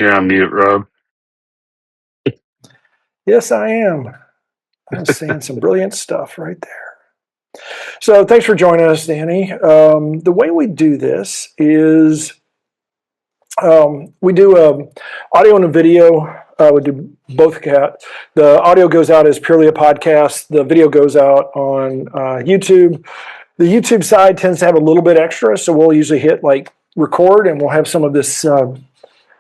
You're on mute, Rob. Yes, I am. I'm seeing some brilliant stuff right there. So thanks for joining us, Danny. The way we do this is we do audio and a video. We do both. The audio goes out as purely a podcast. The video goes out on YouTube. The YouTube side tends to have a little bit extra, so we'll usually hit like record, and we'll have some of this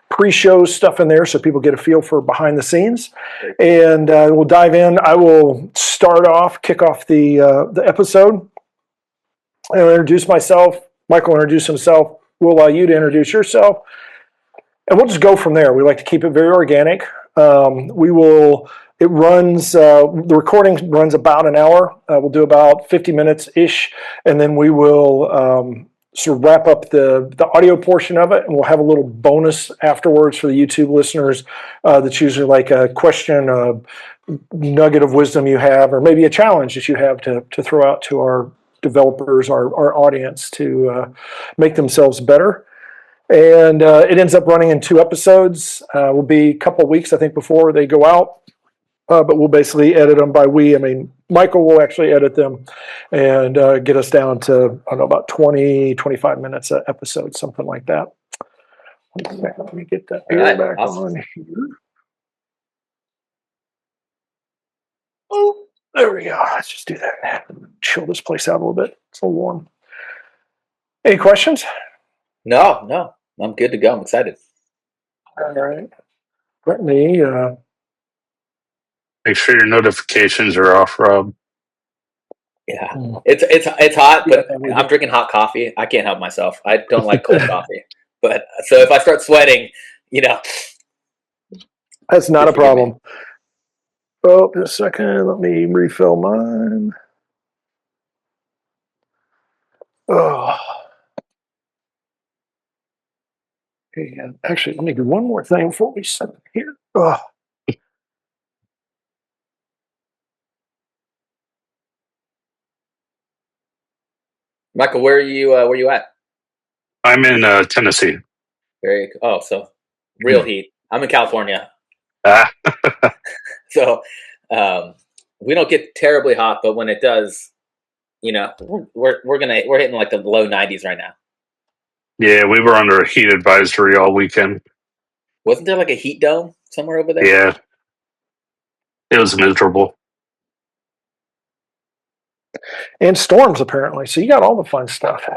pre-show stuff in there so people get a feel for behind the scenes. And we'll dive in. I will kick off the episode. I'll introduce myself. Michael will introduce himself. We'll allow you to introduce yourself. And we'll just go from there. We like to keep it very organic. The recording runs about an hour. We'll do about 50 minutes-ish, and then we will sort of wrap up the audio portion of it, and we'll have a little bonus afterwards for the YouTube listeners that's usually like a question, a nugget of wisdom you have, or maybe a challenge that you have to throw out to our developers, our audience, to make themselves better. And it ends up running in 2 episodes. Will be a couple of weeks, I think, before they go out. But we'll basically edit them Michael will actually edit them and get us down to, I don't know, about 20, 25 minutes an episode, something like that. Let me get that air back on here. Oh, there we go. Let's just do that. Chill this place out a little bit. It's a little warm. Any questions? No. I'm good to go. I'm excited. All right. Let me... Make sure your notifications are off, Rob. Yeah, it's hot, but I'm drinking hot coffee. I can't help myself. I don't like cold coffee, but so if I start sweating, that's not a problem. Oh, just a second. Let me refill mine. Oh. Okay, actually, let me do one more thing before we set it here. Oh. Michael, where are you at? I'm in Tennessee. So real heat. I'm in California. So we don't get terribly hot, but when it does, we're hitting like the low 90s right now. Yeah, we were under a heat advisory all weekend. Wasn't there like a heat dome somewhere over there? Yeah. It was miserable. And storms, apparently. So you got all the fun stuff.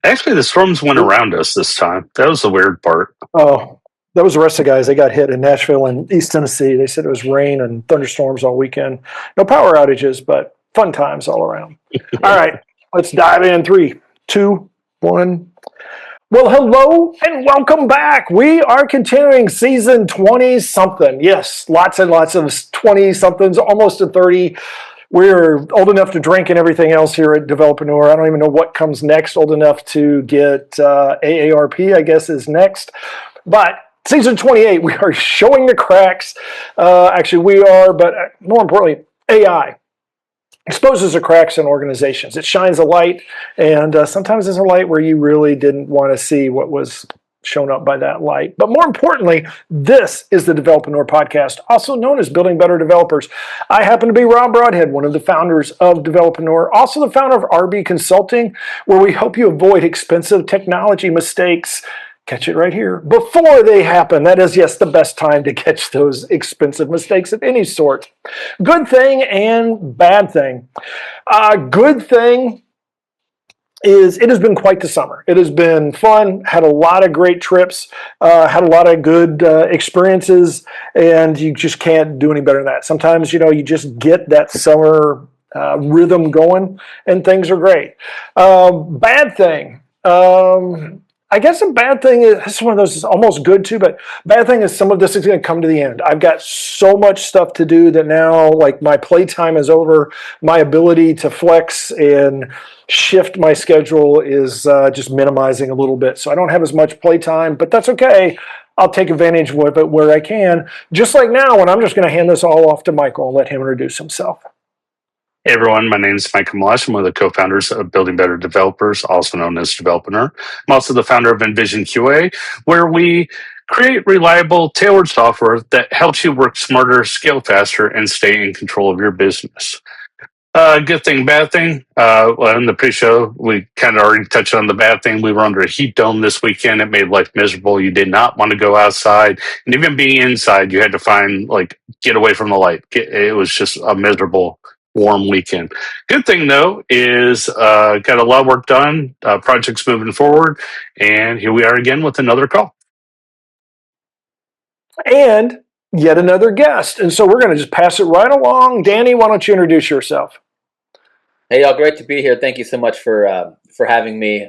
Actually, the storms went around us this time. That was the weird part. Oh, that was the rest of the guys. They got hit in Nashville and East Tennessee. They said it was rain and thunderstorms all weekend. No power outages, but fun times all around. All right, let's dive in. 3, 2, 1. Well, hello and welcome back. We are continuing season 20-something. Yes, lots and lots of 20-somethings, almost to 30. We're old enough to drink and everything else here at Developreneur. I don't even know what comes next. Old enough to get AARP, I guess, is next. But season 28, we are showing the cracks. Actually, we are, but more importantly, AI exposes the cracks in organizations. It shines a light, and sometimes there's a light where you really didn't want to see what was shown up by that light. But more importantly, this is the Developreneur podcast, also known as Building Better Developers. I happen to be Rob Broadhead, one of the founders of Developreneur, also the founder of RB Consulting, where we help you avoid expensive technology mistakes. Catch it right here. Before they happen. That is, yes, the best time to catch those expensive mistakes of any sort. Good thing and bad thing. Good thing is it has been quite the summer. It has been fun, had a lot of great trips, had a lot of good experiences, and you just can't do any better than that. Sometimes, you just get that summer rhythm going, and things are great. Bad thing. I guess a bad thing is, this is one of those that's almost good too, but bad thing is some of this is going to come to the end. I've got so much stuff to do that now, like, my playtime is over. My ability to flex and shift my schedule is just minimizing a little bit. So I don't have as much playtime, but that's okay. I'll take advantage of it where I can. Just like now, when I'm just going to hand this all off to Michael and let him introduce himself. Hey everyone, my name is Michael Malash. I'm one of the co-founders of Building Better Developers, also known as Develpreneur. I'm also the founder of Envision QA, where we Create reliable, tailored software that helps you work smarter, scale faster, and stay in control of your business. Good thing, bad thing. Well, in the pre-show, we kind of already touched on the bad thing. We were under a heat dome this weekend. It made life miserable. You did not want to go outside, and even being inside, you had to find get away from the light. It was just a miserable, warm weekend. Good thing though is got a lot of work done. Projects moving forward, and here we are again with another call. And yet another guest. And so we're going to just pass it right along. Danny, why don't you introduce yourself? Hey, y'all, great to be here. Thank you so much for having me.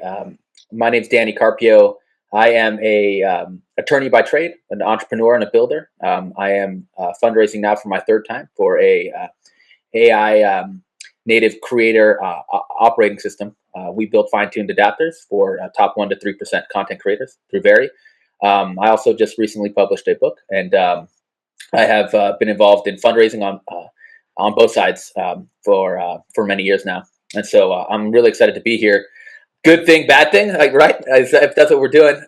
My name's Danny Carpio. I am a attorney by trade, an entrepreneur, and a builder. I am fundraising now for my third time for a AI native creator operating system. We build fine-tuned adapters for top 1% to 3% content creators through Very. I also just recently published a book, and I have been involved in fundraising on both sides for many years now. And so I'm really excited to be here. Good thing, bad thing, right? If that's what we're doing.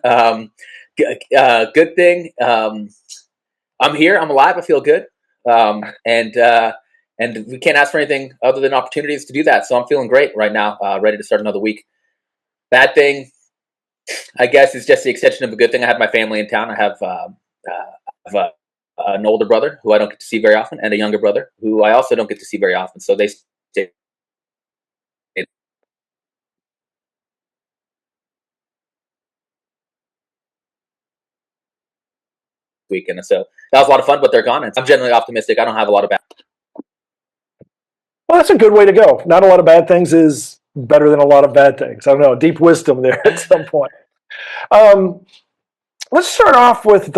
Good thing. I'm here. I'm alive. I feel good. And we can't ask for anything other than opportunities to do that. So I'm feeling great right now, ready to start another week. Bad thing, I guess, is just the extension of a good thing. I have my family in town. I have an older brother who I don't get to see very often, and a younger brother who I also don't get to see very often. So they stay weekend. And so that was a lot of fun, but they're gone. And I'm generally optimistic. I don't have a lot of bad. Well, that's a good way to go. Not a lot of bad things is better than a lot of bad things. I don't know, deep wisdom there at some point. Let's start off with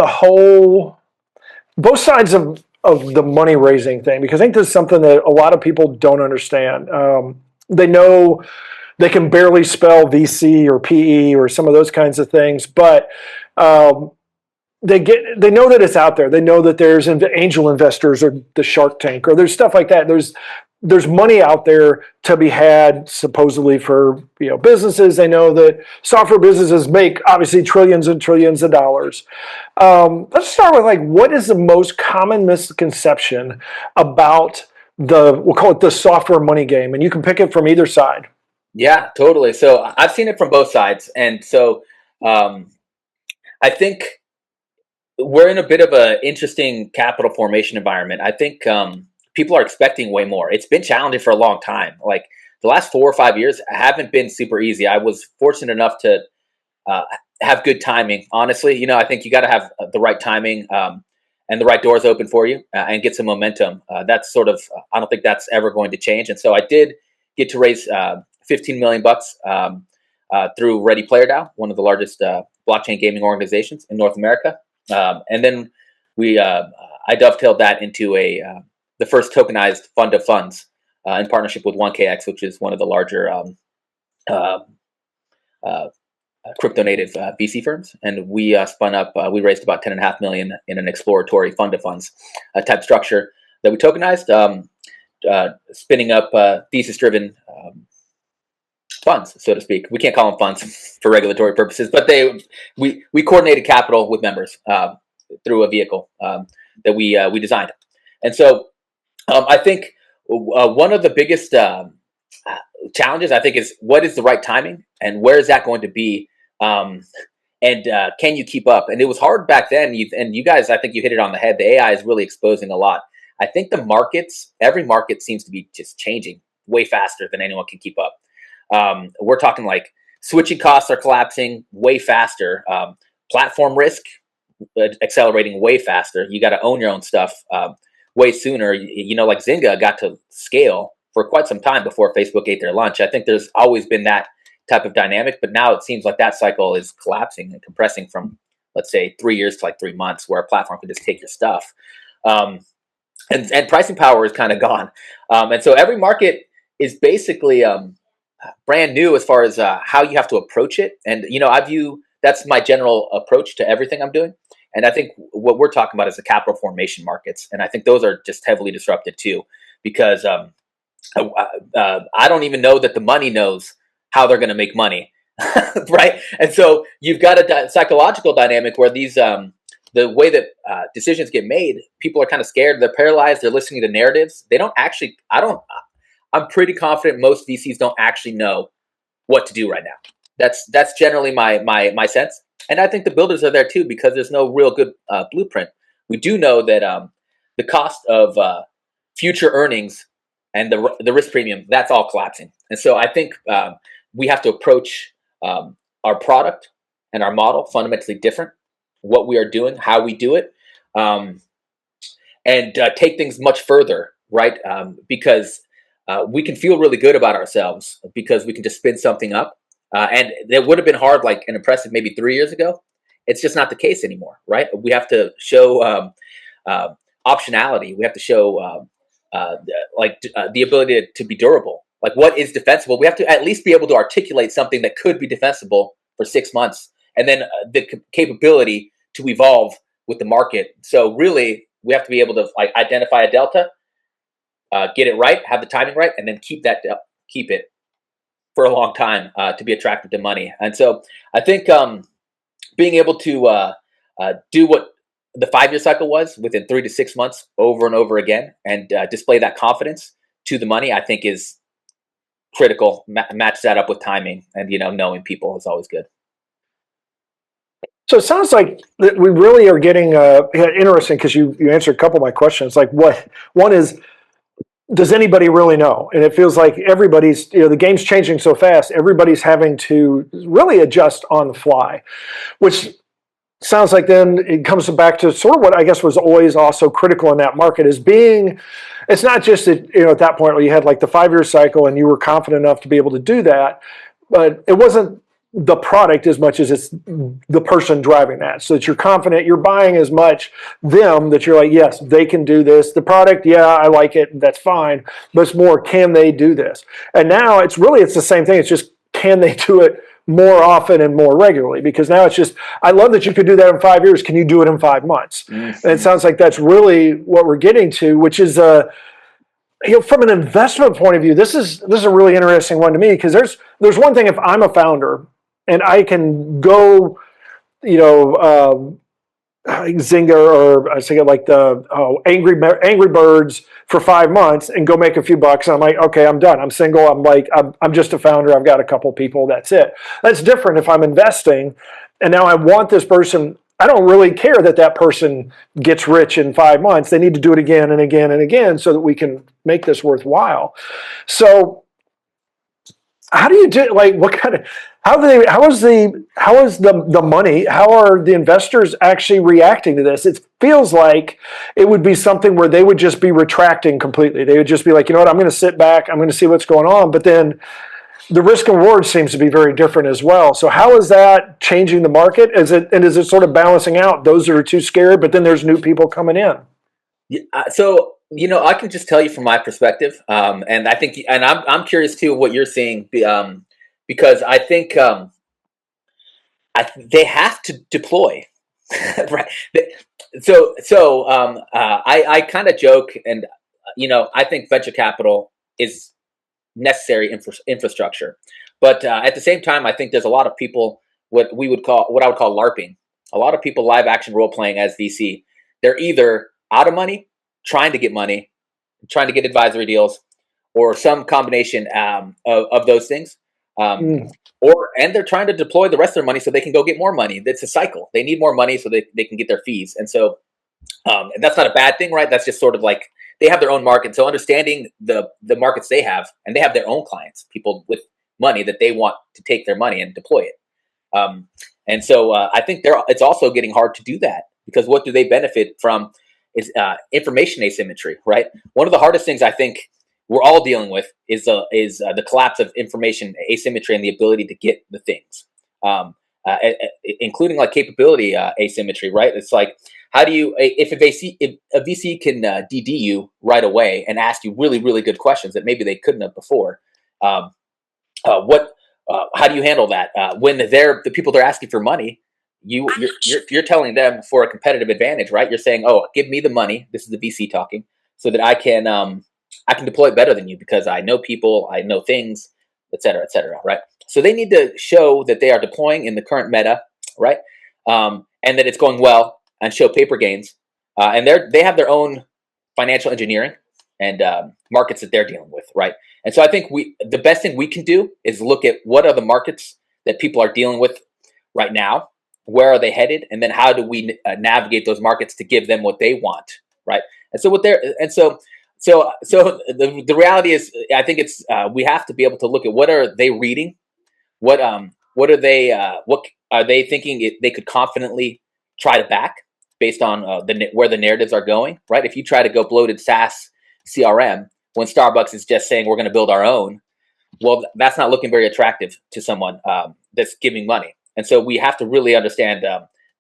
both sides of the money raising thing, because I think this is something that a lot of people don't understand. They know they can barely spell VC or PE or some of those kinds of things, but they know that it's out there. They know that there's angel investors or the Shark Tank, or there's stuff like that. There's money out there to be had, supposedly, for businesses. They know that software businesses make obviously trillions and trillions of dollars. Let's start with what is the most common misconception about we'll call it the software money game, and you can pick it from either side. Yeah, totally. So I've seen it from both sides, and so I think we're in a bit of an interesting capital formation environment. I think people are expecting way more. It's been challenging for a long time. Like the last 4 or 5 years haven't been super easy. I was fortunate enough to have good timing. Honestly, I think you got to have the right timing and the right doors open for you and get some momentum. That's sort of, I don't think that's ever going to change. And so I did get to raise $15 million through Ready Player DAO, one of the largest blockchain gaming organizations in North America. And then I dovetailed that into the first tokenized fund of funds in partnership with 1KX, which is one of the larger crypto native VC firms. And we spun up, we raised about $10.5 million in an exploratory fund of funds type structure that we tokenized, spinning up thesis driven funds, so to speak. We can't call them funds for regulatory purposes, but we coordinated capital with members through a vehicle that we designed. And so I think one of the biggest challenges, I think, is what is the right timing and where is that going to be, and can you keep up? And it was hard back then. And you guys, I think you hit it on the head. The AI is really exposing a lot. I think every market seems to be just changing way faster than anyone can keep up. We're talking like switching costs are collapsing way faster. Platform risk accelerating way faster. You got to own your own stuff way sooner. Like Zynga got to scale for quite some time before Facebook ate their lunch. I think there's always been that type of dynamic, but now it seems like that cycle is collapsing and compressing from, let's say, 3 years to like 3 months, where a platform can just take your stuff. And pricing power is kind of gone. And so every market is basically brand new as far as how you have to approach it. And, I view that's my general approach to everything I'm doing. And I think what we're talking about is the capital formation markets. And I think those are just heavily disrupted too, because I don't even know that the money knows how they're going to make money. Right. And so you've got a psychological dynamic where these the way that decisions get made, people are kind of scared. They're paralyzed. They're listening to narratives. They don't actually. I'm pretty confident most VCs don't actually know what to do right now. That's generally my sense, and I think the builders are there too because there's no real good blueprint. We do know that the cost of future earnings and the risk premium, that's all collapsing. And so I think we have to approach our product and our model fundamentally different. What we are doing, how we do it, and take things much further, right? Because we can feel really good about ourselves because we can just spin something up. And that would have been hard, like, and impressive maybe 3 years ago. It's just not the case anymore, right? We have to show optionality. We have to show the ability to be durable. Like, what is defensible? We have to at least be able to articulate something that could be defensible for 6 months, and then the capability to evolve with the market. So really, we have to be able to identify a delta, get it right, have the timing right, and then keep it for a long time to be attractive to money. And so I think being able to do what the 5-year cycle was within 3 to 6 months over and over again and display that confidence to the money, I think is critical. Match that up with timing, and knowing people is always good. So it sounds like that we really are getting interesting because you answered a couple of my questions. Like, one is, does anybody really know? And it feels like everybody's, the game's changing so fast, everybody's having to really adjust on the fly, which sounds like then it comes back to sort of what I guess was always also critical in that market is it's not just that, at that point where you had like the 5-year cycle and you were confident enough to be able to do that, but it wasn't the product as much as it's the person driving that. So that you're confident, you're buying as much them that you're like, yes, they can do this. The product, yeah, I like it, that's fine. But it's more, can they do this? And now it's the same thing. It's just, can they do it more often and more regularly? Because now it's just, I love that you could do that in 5 years. Can you do it in 5 months? Mm-hmm. And it sounds like that's really what we're getting to, which is from an investment point of view, this is a really interesting one to me, because there's one thing if I'm a founder and I can go, Zynga, or I was thinking like the Angry Birds for 5 months and go make a few bucks. And I'm like, okay, I'm done. I'm single. I'm just a founder. I've got a couple people. That's it. That's different if I'm investing and now I want this person. I don't really care that person gets rich in 5 months. They need to do it again and again and again so that we can make this worthwhile. So how do you do, like, what kind of, how is the money, how are the investors actually reacting to this? It feels like it would be something where they would just be retracting completely. They would just be like, you know what, I'm going to sit back, I'm going to see what's going on. But then the risk and reward seems to be very different as well. So how is that changing the market? Is it sort of balancing out those that are too scared, but then there's new people coming in? Yeah, so I can just tell you from my perspective, and I think, and I'm curious too what you're seeing, because I think they have to deploy, right? I kind of joke, and I think venture capital is necessary infrastructure, but at the same time, I think there's a lot of people what I would call LARPing. A lot of people live action role playing as VC. They're either out of money, trying to get money, trying to get advisory deals, or some combination of those things. And they're trying to deploy the rest of their money so they can go get more money. It's a cycle. They need more money so they can get their fees. And so and that's not a bad thing, right? That's just sort of like they have their own market. So understanding the markets they have, and they have their own clients, people with money that they want to take their money and deploy it. And so I think it's also getting hard to do that, because what do they benefit from is information asymmetry, right? One of the hardest things I think we're all dealing with is the collapse of information asymmetry and the ability to get the things, including like capability asymmetry, right? It's like, how do you, if a VC can DD you right away and ask you really, really good questions that maybe they couldn't have before, how do you handle that when the people they're asking for money? You're telling them for a competitive advantage, right? You're saying, "Oh, give me the money." This is the VC talking, so that I can deploy it better than you because I know people, I know things, et cetera, right? So they need to show that they are deploying in the current meta, right? And that it's going well, and show paper gains, and they have their own financial engineering and markets that they're dealing with, right? And so I think the best thing we can do is look at what are the markets that people are dealing with right now, where are they headed, and then how do we navigate those markets to give them what they want, right? And so the reality is, I think it's we have to be able to look at what are they reading, what are they thinking they could confidently try to back based on where the narratives are going, right? If you try to go bloated SaaS CRM when Starbucks is just saying we're going to build our own, well, that's not looking very attractive to someone that's giving money. And so we have to really understand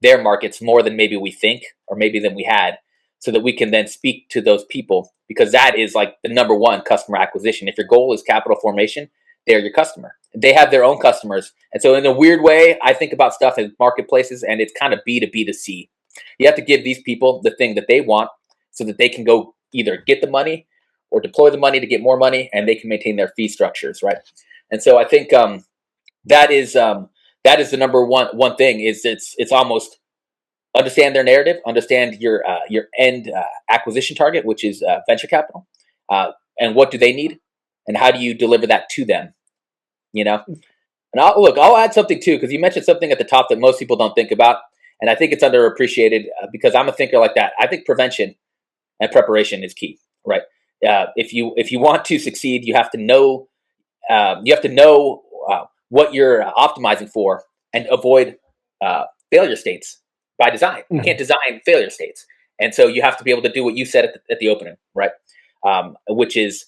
their markets more than maybe we think, or maybe than we had, so that we can then speak to those people, because that is like the number one customer acquisition. If your goal is capital formation, they're your customer. They have their own customers. And so in a weird way, I think about stuff in marketplaces, and it's kind of B2B2C. You have to give these people the thing that they want so that they can go either get the money or deploy the money to get more money, and they can maintain their fee structures, right? And so I think that is the number one thing. Is it's almost understand their narrative, understand your end acquisition target, which is venture capital, and what do they need, and how do you deliver that to them, you know? And I'll add something too, because you mentioned something at the top that most people don't think about, and I think it's underappreciated because I'm a thinker like that. I think prevention and preparation is key, right? If you want to succeed, you have to know what you're optimizing for and avoid failure states by design. You can't design failure states, and so you have to be able to do what you said at the opening, right? Which is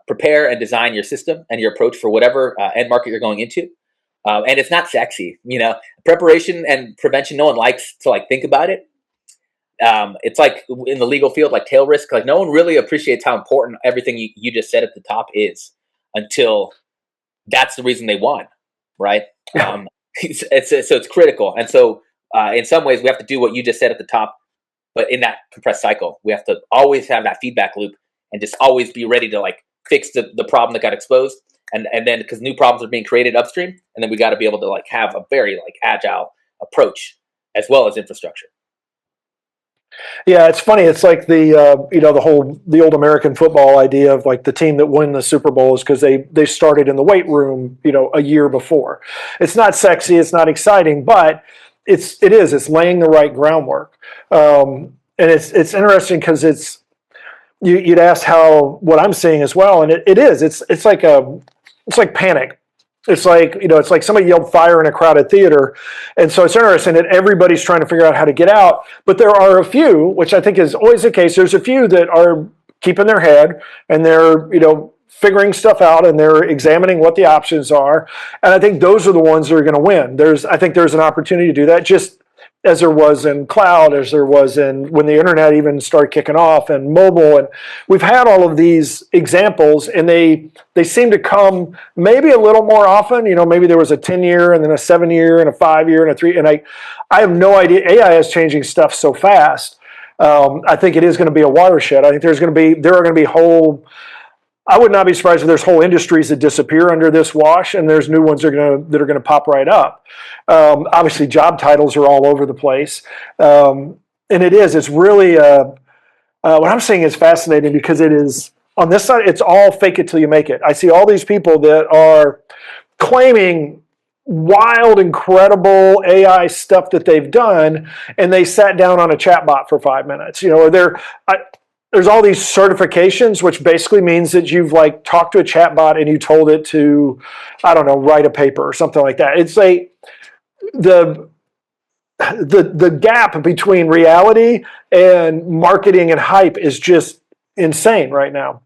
prepare and design your system and your approach for whatever end market you're going into. And it's not sexy, preparation and prevention. No one likes to think about it. It's like in the legal field, like tail risk, no one really appreciates how important everything you just said at the top is until that's the reason they won. Right. So it's critical. And so in some ways we have to do what you just said at the top, but in that compressed cycle, we have to always have that feedback loop and just always be ready to fix the problem that got exposed. And then because new problems are being created upstream, and then we got to be able to have a very agile approach as well as infrastructure. Yeah, it's funny. It's like the old American football idea of the team that won the Super Bowl is because they started in the weight room, a year before. It's not sexy, it's not exciting, but it's laying the right groundwork. And it's interesting because you'd ask what I'm seeing as well, and it's like panic. It's like somebody yelled fire in a crowded theater. And so it's interesting that everybody's trying to figure out how to get out. But there are a few, which I think is always the case, there's a few that are keeping their head and they're, figuring stuff out and they're examining what the options are. And I think those are the ones that are going to win. I think there's an opportunity to do that, just as there was in cloud, as there was when the internet even started kicking off, and mobile. And we've had all of these examples, and they seem to come maybe a little more often. Maybe there was a 10-year and then a 7-year and a 5-year and a 3. And I have no idea. AI is changing stuff so fast. I think it is going to be a watershed. I think there are going to be whole. I would not be surprised if there's whole industries that disappear under this wash, and there's new ones that are going to pop right up. Obviously, job titles are all over the place, and it's really what I'm saying is fascinating, because it is on this side. It's all fake it till you make it. I see all these people that are claiming wild, incredible AI stuff that they've done, and they sat down on a chatbot for 5 minutes. There's all these certifications, which basically means that you've talked to a chatbot and you told it to, I don't know, write a paper or something like that. It's the gap between reality and marketing and hype is just insane right now.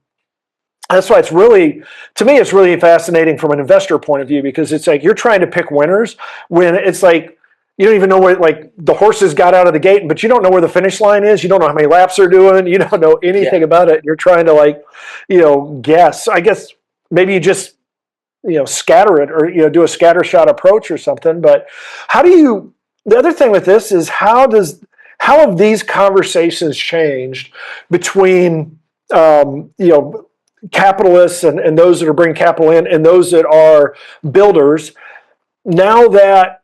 That's why to me, it's really fascinating from an investor point of view, because it's you're trying to pick winners when it's you don't even know where the horses got out of the gate, but you don't know where the finish line is. You don't know how many laps they're doing. You don't know anything about it. You're trying to guess. I guess maybe you just scatter it, or do a scattershot approach or something. But the other thing with this is how have these conversations changed between capitalists and those that are bringing capital in, and those that are builders, now that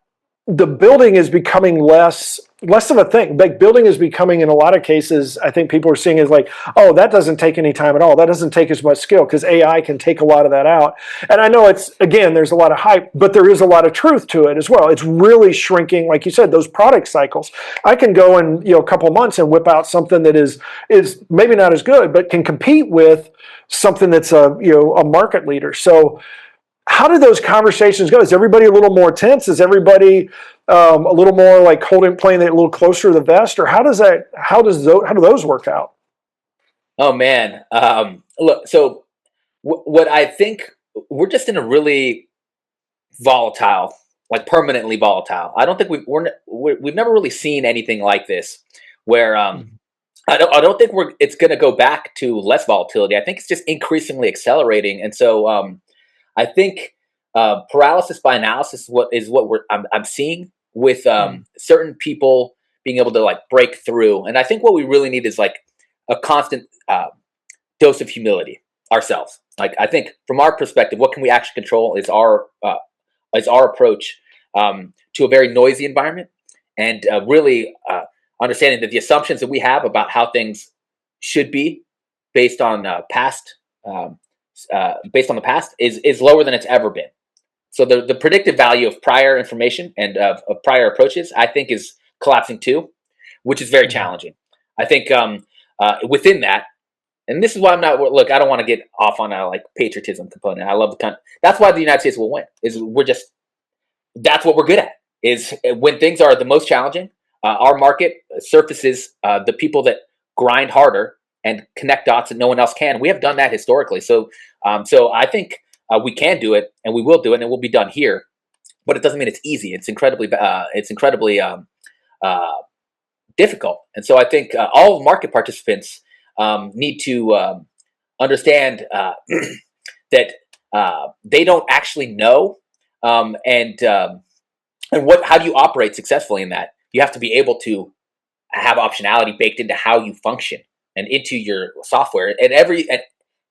the building is becoming less of a thing. Like building is becoming, in a lot of cases, I think people are seeing is like, oh, that doesn't take any time at all. That doesn't take as much skill because AI can take a lot of that out. And I know it's, again, there's a lot of hype, but there is a lot of truth to it as well. It's really shrinking, like you said, those product cycles. I can go in, a couple of months and whip out something that is maybe not as good, but can compete with something that's a market leader. So how do those conversations go? Is everybody a little more tense? Is everybody a little more like playing it a little closer to the vest, or how do those work out? Oh man, look. So what I think, we're just in a really volatile, like permanently volatile. I don't think we've never really seen anything like this, where I don't think it's going to go back to less volatility. I think it's just increasingly accelerating, and so I think paralysis by analysis is what I'm seeing with certain people being able to like break through. And I think what we really need is like a constant dose of humility ourselves. Like I think from our perspective, what can we actually control is our approach to a very noisy environment, and really understanding that the assumptions that we have about how things should be based on past. Based on the past is lower than it's ever been. So the predictive value of prior information and of prior approaches, I think, is collapsing too, which is very challenging. I think within that, and this is why I'm not, look, I don't want to get off on a like patriotism component. I love the country. That's why the United States will win. That's what we're good at. Is when things are the most challenging, our market surfaces the people that grind harder and connect dots that no one else can. We have done that historically. So I think we can do it, and we will do it, and it will be done here. But it doesn't mean it's easy. It's incredibly difficult. And so I think all market participants need to understand that they don't actually know, and how do you operate successfully in that? You have to be able to have optionality baked into how you function and into your software, and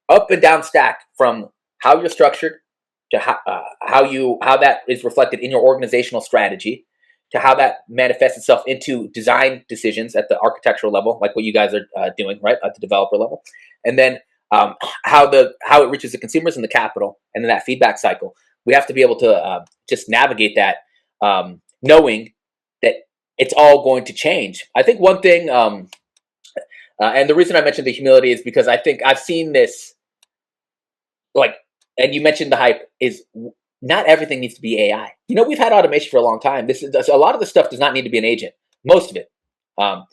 up and down stack, from how you're structured to how that is reflected in your organizational strategy, to how that manifests itself into design decisions at the architectural level, like what you guys are doing, right, at the developer level, and then how it reaches the consumers and the capital, and then that feedback cycle. We have to be able to just navigate that, knowing that it's all going to change. I think one thing. And the reason I mentioned the humility is because I think I've seen this, like, and you mentioned the hype, is not everything needs to be AI. We've had automation for a long time. A lot of the stuff does not need to be an agent. Most of it. A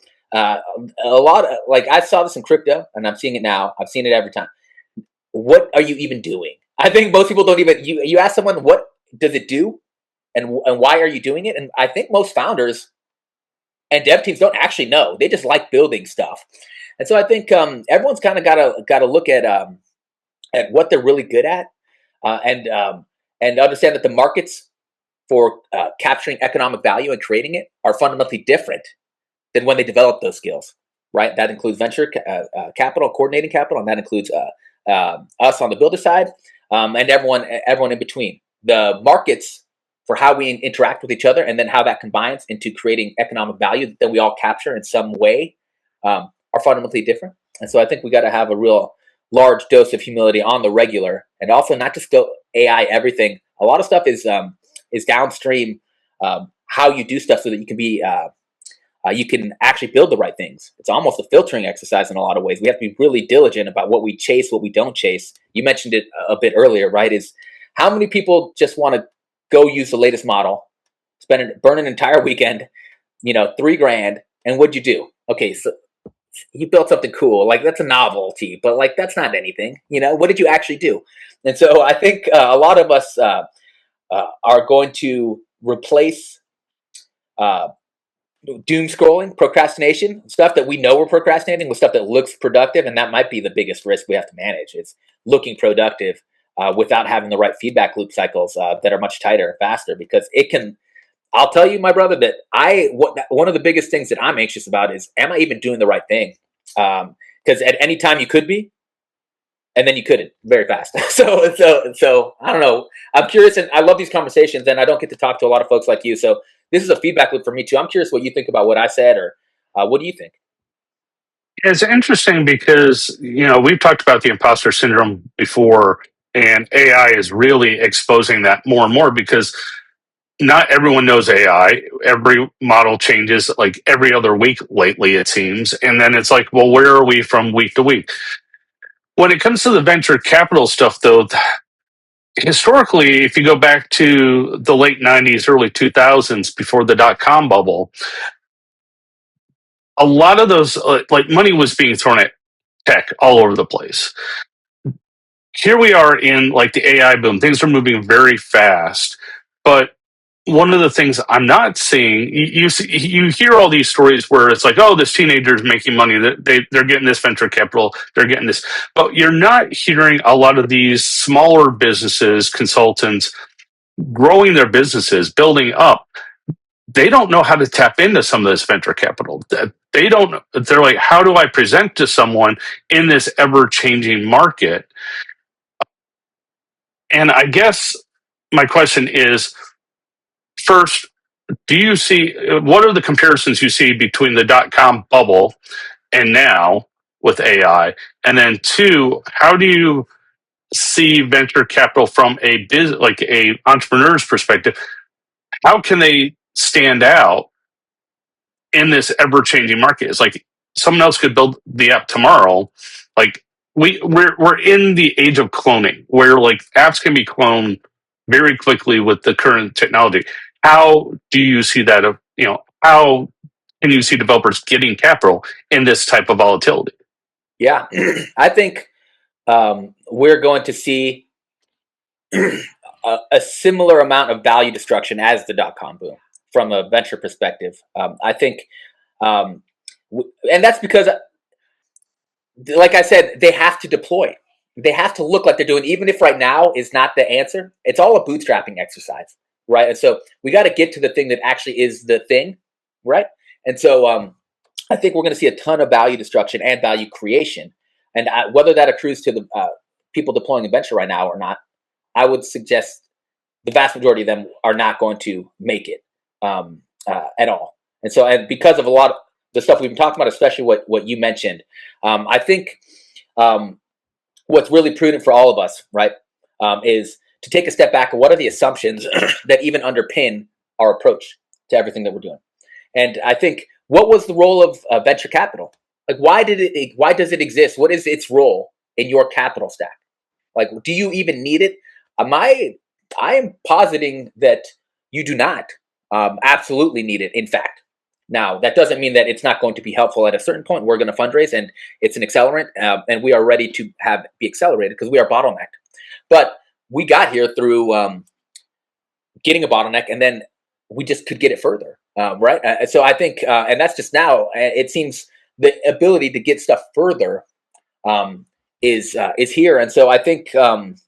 lot of, like, I saw this in crypto, and I'm seeing it now. I've seen it every time. What are you even doing? I think most people don't even, you ask someone, what does it do? And why are you doing it? And I think most founders and dev teams don't actually know. They just like building stuff. And so I think everyone's kind of got to look at what they're really good at, and understand that the markets for capturing economic value and creating it are fundamentally different than when they develop those skills. Right? That includes venture capital, coordinating capital, and that includes us on the builder side, and everyone in between. The markets for how we interact with each other, and then how that combines into creating economic value that we all capture in some way, are fundamentally different. And so I think we got to have a real large dose of humility on the regular, and also not just go AI everything. A lot of stuff is downstream, how you do stuff so that you can be you can actually build the right things. It's almost a filtering exercise in a lot of ways. We have to be really diligent about what we chase, what we don't chase. You mentioned it a bit earlier, right? Is how many people just want to go use the latest model, burn an entire weekend, $3,000, and what'd you do? Okay, so you built something cool, like that's a novelty, but like that's not anything. What did you actually do? And so I think a lot of us are going to replace doom scrolling, procrastination, stuff that we know we're procrastinating, with stuff that looks productive. And that might be the biggest risk we have to manage. It's looking productive without having the right feedback loop cycles that are much tighter and faster, because it can. I'll tell you, my brother, that one of the biggest things that I'm anxious about is, am I even doing the right thing? Because at any time you could be, and then you couldn't very fast. So I don't know. I'm curious, and I love these conversations, and I don't get to talk to a lot of folks like you. So this is a feedback loop for me too. I'm curious what you think about what I said, or what do you think? It's interesting because, we've talked about the imposter syndrome before, and AI is really exposing that more and more because not everyone knows AI. Every model changes like every other week lately, it seems. And then it's like, well, where are we from week to week? When it comes to the venture capital stuff, though, historically, if you go back to the late 90s, early 2000s, before the dot-com bubble, a lot of those, like money was being thrown at tech all over the place. Here we are in like the AI boom. Things are moving very fast, but one of the things I'm not seeing, you hear all these stories where it's like, oh, this teenager is making money. They're getting this venture capital. They're getting this, but you're not hearing a lot of these smaller businesses, consultants growing their businesses, building up. They don't know how to tap into some of this venture capital. They don't. They're like, how do I present to someone in this ever changing market? And I guess my question is, first, do you see what are the comparisons you see between the dot-com bubble and now with AI? And then two, how do you see venture capital from a business, like a entrepreneur's perspective? How can they stand out in this ever-changing market? It's like someone else could build the app tomorrow. Like we're in the age of cloning, where like apps can be cloned very quickly with the current technology. How do you see that? How can you see developers getting capital in this type of volatility? Yeah, I think we're going to see a similar amount of value destruction as the dot-com boom from a venture perspective. I think, and that's because, like I said, they have to deploy. They have to look like they're doing, even if right now is not the answer. It's all a bootstrapping exercise, right? And so we got to get to the thing that actually is the thing, right? And so I think we're going to see a ton of value destruction and value creation. And whether that accrues to the people deploying the venture right now or not, I would suggest the vast majority of them are not going to make it at all. And so, and because of a lot of the stuff we've been talking about, especially what you mentioned, I think what's really prudent for all of us, right, is to take a step back and what are the assumptions that even underpin our approach to everything that we're doing. And I think, what was the role of venture capital? Like, why does it exist? What is its role in your capital stack? Like, do you even need it? I am positing that you do not absolutely need it. In fact, now that doesn't mean that it's not going to be helpful at a certain point. We're going to fundraise, and it's an accelerant, and we are ready to be accelerated because we are bottlenecked. But we got here through getting a bottleneck, and then we just could get it further, right? So I think, and that's just now. It seems the ability to get stuff further is here, and so I think, and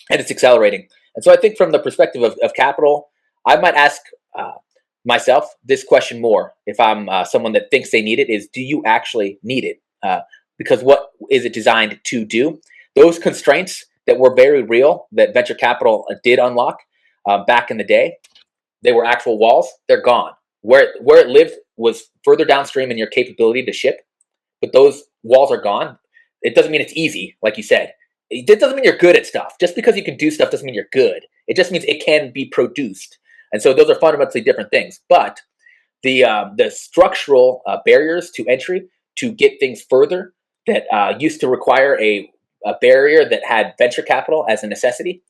it's accelerating. And so I think, from the perspective of capital, I might ask myself this question more if I'm someone that thinks they need it: is, do you actually need it? Because what is it designed to do? Those constraints that were very real, that venture capital did unlock back in the day, they were actual walls. They're gone. Where it lived was further downstream in your capability to ship, but those walls are gone. It doesn't mean it's easy, like you said. It doesn't mean you're good at stuff. Just because you can do stuff doesn't mean you're good. It just means it can be produced. And so those are fundamentally different things. But the structural barriers to entry to get things further that used to require a barrier that had venture capital as a necessity,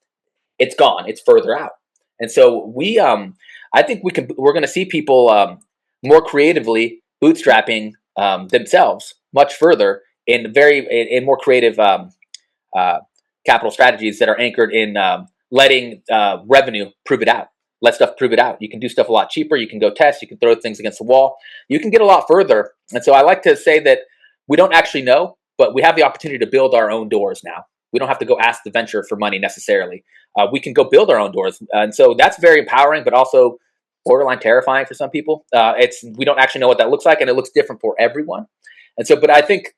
it's gone. It's further out. And so I think we're going to see people more creatively bootstrapping themselves much further in more creative capital strategies that are anchored in letting revenue prove it out. Let stuff prove it out. You can do stuff a lot cheaper. You can go test. You can throw things against the wall. You can get a lot further. And so I like to say that we don't actually know, but we have the opportunity to build our own doors now. We don't have to go ask the venture for money necessarily. We can go build our own doors. And so that's very empowering, but also borderline terrifying for some people. We don't actually know what that looks like, and it looks different for everyone. And so, but I think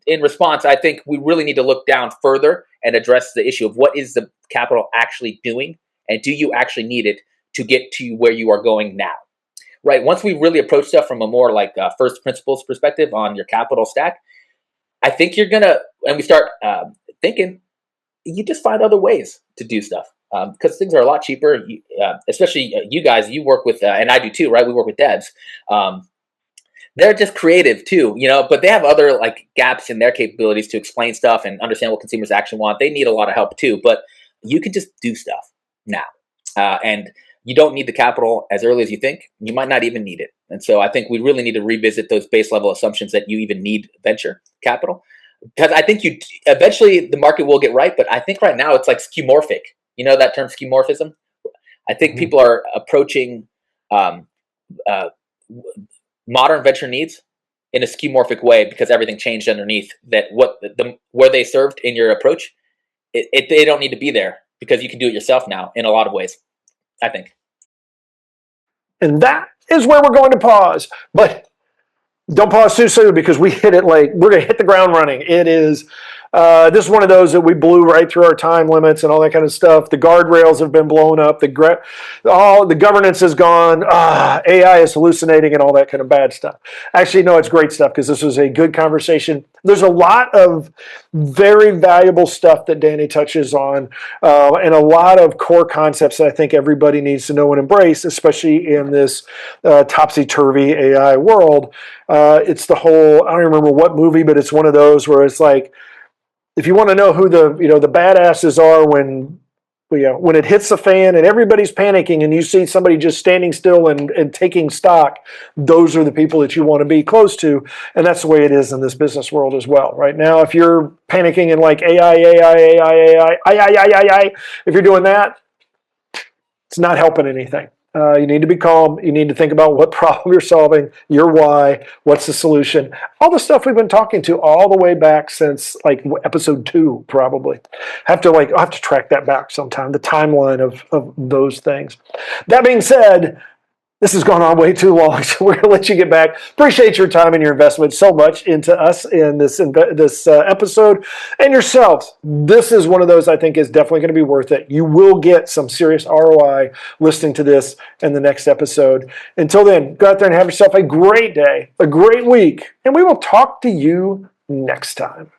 in response, I think we really need to look down further and address the issue of what is the capital actually doing, and do you actually need it to get to where you are going now, right? Once we really approach stuff from a more like first principles perspective on your capital stack, I think you're gonna, and we start thinking, you just find other ways to do stuff because things are a lot cheaper. Especially you guys, you work with, and I do too, right? We work with devs. They're just creative too, but they have other like gaps in their capabilities to explain stuff and understand what consumers actually want. They need a lot of help too, but you can just do stuff now. And you don't need the capital as early as you think. You might not even need it. And so I think we really need to revisit those base level assumptions that you even need venture capital. Because I think eventually the market will get right, but I think right now it's like skeuomorphic. You know that term skeuomorphism? I think people are approaching modern venture needs in a skeuomorphic way because everything changed underneath. That where they served in your approach, they don't need to be there because you can do it yourself now in a lot of ways, I think. And that is where we're going to pause. But don't pause too soon because we hit it like we're going to hit the ground running. It is, this is one of those that we blew right through our time limits and all that kind of stuff. The guardrails have been blown up. The governance is gone. AI is hallucinating and all that kind of bad stuff. Actually, no, it's great stuff because this was a good conversation. There's a lot of very valuable stuff that Danny touches on and a lot of core concepts that I think everybody needs to know and embrace, especially in this topsy-turvy AI world. It's the whole, I don't remember what movie, but it's one of those where it's like, if you want to know who the badasses are when it hits the fan and everybody's panicking and you see somebody just standing still and taking stock, those are the people that you want to be close to. And that's the way it is in this business world as well. Right now, if you're panicking and like AI, if you're doing that, it's not helping anything. You need to be calm. You need to think about what problem you're solving, your why, what's the solution. All the stuff we've been talking to all the way back since like episode 2, probably. I'll have to track that back sometime, the timeline of those things. That being said, this has gone on way too long, so we're going to let you get back. Appreciate your time and your investment so much into us in this episode and yourselves. This is one of those I think is definitely going to be worth it. You will get some serious ROI listening to this in the next episode. Until then, go out there and have yourself a great day, a great week, and we will talk to you next time.